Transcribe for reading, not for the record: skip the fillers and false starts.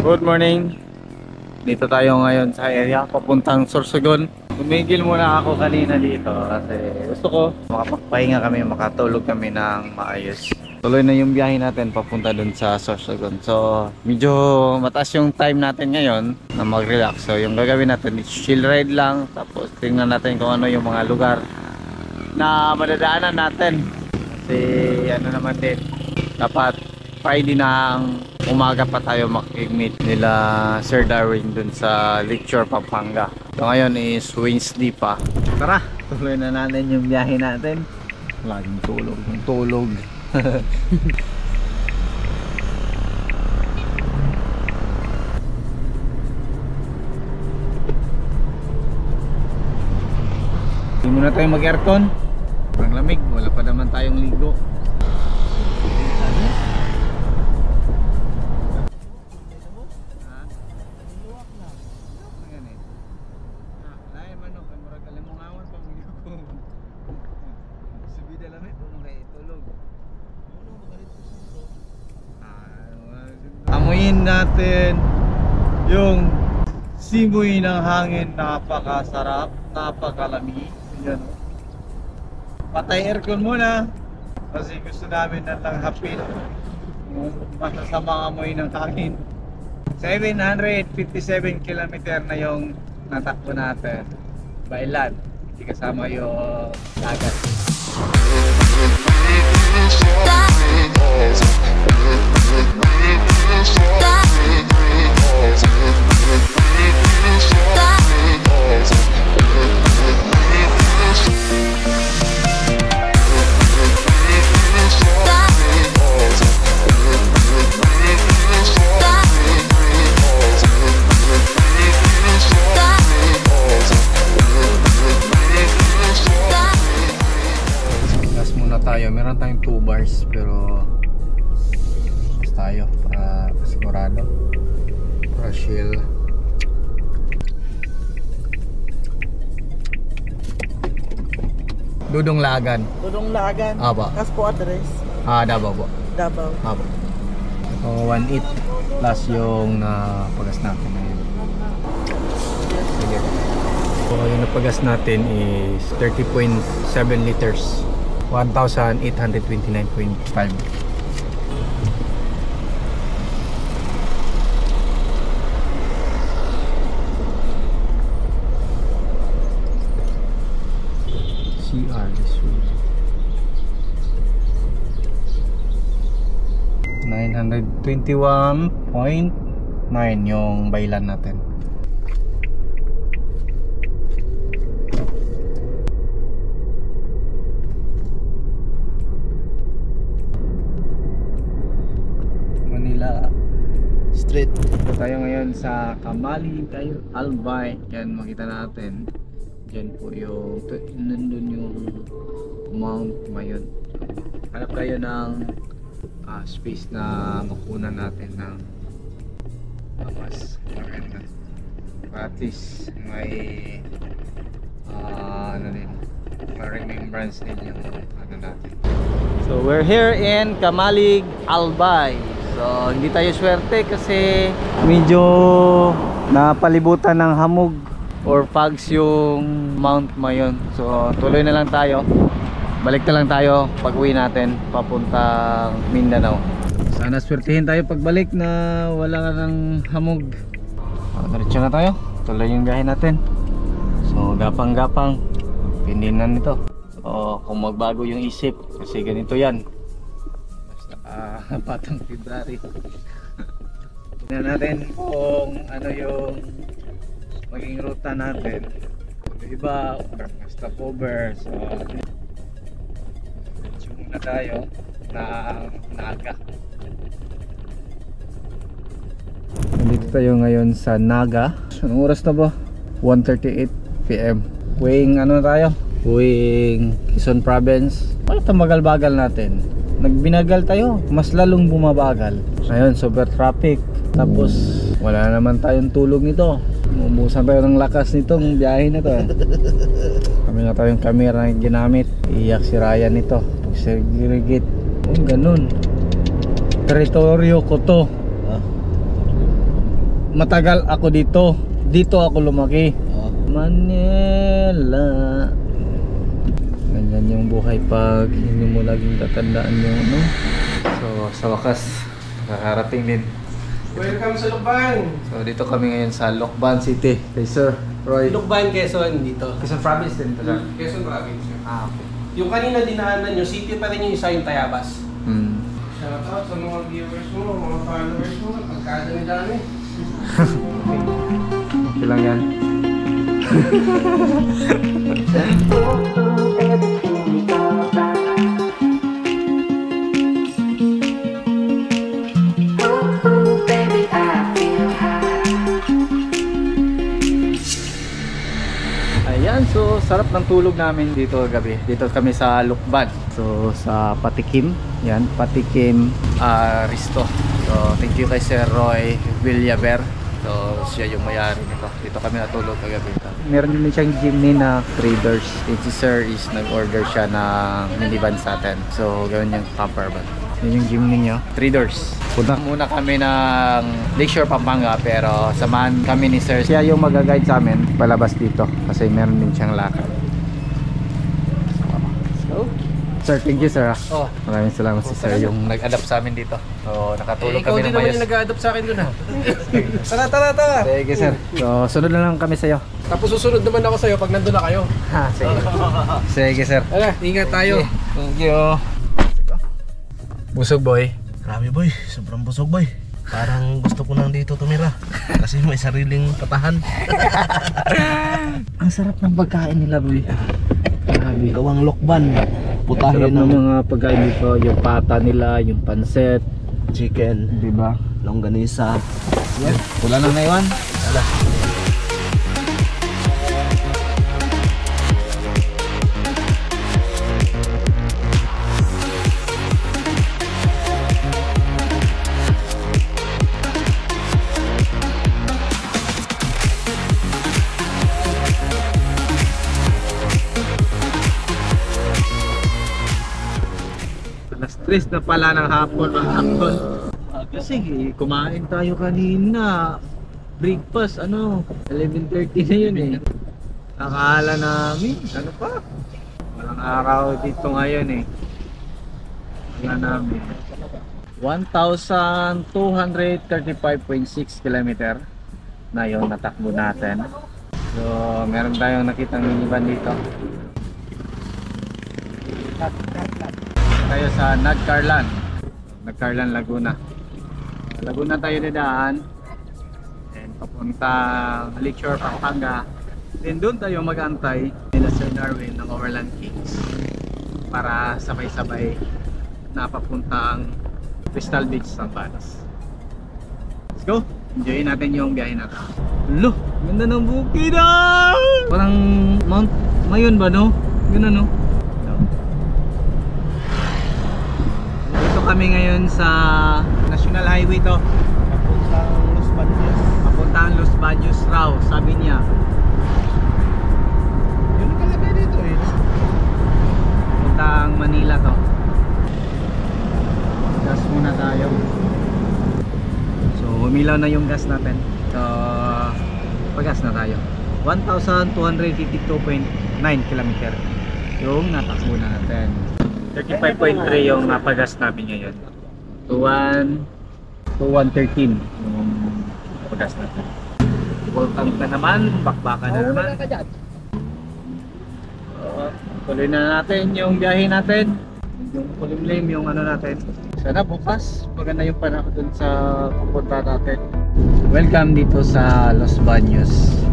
Good morning. Dito tayo ngayon sa area papuntang Sorsogon. Tumigil muna ako kanina dito kasi gusto ko makapagpahinga kami, makatulog kami ng maayos. Tuloy na yung biyahe natin papunta dun sa Sorsogon. So medyo mataas yung time natin ngayon na mag-relax. So yung gagawin natin is chill ride lang. Tapos tingnan natin kung ano yung mga lugar na madadaanan natin. Kasi ano naman din, dapat Friday na ang umaga pa tayo makikmeet nila Sir Darwin dun sa Lecture Pampanga. So ngayon is Wednesday pa. Tara, tuloy na natin yung biyahe natin. Laging tulog. Hindi muna tayo mag-aircon. Ang lamig, wala pa naman tayong ligo. Amuyin natin yung simoy ng hangin, napakasarap, napakalamig. Yan. Patay aircon muna kasi gusto namin na lang hapin yung masasamang amoy ng hangin. 757 km na yung natakbo natin by land, hindi kasama yung dagat. Meron tayong 2 bars pero mas tayo para sigurado, para chill. Dudong Lagan. Aba. Kas po address. Davao po. Davao. Aba. So 1.8 plus yung napagas natin ngayon. Sige. So yung napagas natin is 30.7 liters. 1,829.5. CR this way. 921.9 yung bailan natin. Street. So tayo ngayon sa Kamalig Albay. Yan, makita natin. Diyan po yung nandun yung Mount Mayon. Hanap tayo ng space na makunan natin ng mas maganda. At least may ano din, remembrance din yung ano natin. So we're here in Kamalig Albay. So hindi tayo swerte kasi medyo napalibutan ng hamog or fogs yung Mount Mayon. So tuloy na lang tayo. Balik na lang tayo pag uwi natin papuntang Mindanao. Sana swertihin tayo pagbalik na wala ng hamog. Diretso na tayo. Tuloy yung biyahe natin. So gapang-gapang pindinan nito. So kung magbago yung isip kasi ganito yan. Patang February. Tingnan natin kung ano yung maging ruta natin. Iba or stopover. So muna tayo na Naga. Nandito tayo ngayon sa Naga. Anong oras na ba? 1:38 PM. Uwing ano tayo? Uwing Quezon Province. Bakit ang bagal-bagal natin? Nagbinagal tayo, mas lalong bumabagal. Ayun, super traffic. Tapos wala naman tayong tulog nito. Umuusan tayo ng lakas nitong biyahe na to. Kami na tayong camera na ginamit. Iyak si Ryan nito. Pag segregate. Ganun. Teritoryo ko to. matagal ako dito. Dito ako lumaki. Manila. Ganyan yung buhay pag hindi mo laging tatandaan yung ano. So sa wakas nakakarating din. Welcome sa Lukban. So dito kami ngayon sa Lokban City. Kay Sir Roy. Lukban, Quezon dito. Quezon Province din ito, sir. Quezon Province. Okay. Yung kanina dinaanan nyo, city pa rin yung isa yung Tayabas. Shoutout sa mga viewers mo, mga followers mo, pagkadami-dami. Okay lang yan. Ayan, so sarap ng tulog namin dito gabi. Dito kami sa Lukban. So sa Patikim, yan, Patikim Risto. So thank you kay Sir Roy Villaver. So siya yung may-ari nito. Dito kami natulog kagabi. Meron din siyang jeepney na traders. Si Sir is nag-order siya ng minivan sa atin. So gawin niyang camper van. Yun yung jeepney niyo. Traders. Punta muna kami ng Lakeshore Pampanga, pero samahan kami ni Sir. Siya yung mag-guide sa amin palabas dito kasi meron din siyang lakad. So, Sir, thank you, sir. Oh. Maraming salamat si Sir yung nag-adapt sa amin dito. So nakatulog Ikaw kami din ng naman mayos. yung nag-a-adopt sa akin dun ha. Tara. Thank you, sir. So sunod na lang kami sa iyo. Tapos susunod naman ako sa'yo pag nandun na kayo. Ha, sige. Sige, sir. Tara, ingat tayo. Thank you. Busog, boy. Grabe boy, sobrang busog boy. Parang gusto ko nang dito tumira kasi may sariling katahan. Ang sarap ng pagkain nila, boy. Grabe. Gawang lokban. Sarap Putahe ng ng mga pagkain dito, yung pata nila, yung pansit, chicken, di ba? longganisa. Yes. Wala nang naiwan. Wala. Alas 3 na pala ng hapon. Kasi kumain tayo kanina. Breakfast, 11:30 na yun eh. Akala namin, ano pa? Walang araw dito ngayon eh. Wala namin. 1,235.6 km na yun natakbo natin. So, meron tayong nakitang minivan dito. Tayo sa Nagcarlan, Laguna. Laguna tayo dadaan and papunta Lakeshore, Pampanga. Then doon tayo mag-antay nila Sir Darwin ng Overland Kings para sabay-sabay na papuntang Crystal Beach, Sambales. Let's go! Enjoyin natin yung biyahe natin. Lo! Ganda ng bukid ah! Parang Mount Mayon ba, no? Ganda, no? Kami ngayon sa National Highway to. Papuntang Los Baños. Papuntang Los Baños raw, sabi niya. Yun ang kalagay dito eh. Papuntang Manila to. Gas muna tayo. So humilaw na yung gas natin. So pagas na tayo. 1,252.9 km yung natakbo na natin. 35.3 yung napagas namin ngayon. To 113 yung napagas natin. Full tank na naman, bakbakan na naman. Tuloy na natin yung biyahe natin. Yung kulimlim yung natin. Sana bukas maganda yung panahon dun sa pupunta natin. Welcome dito sa Los Baños.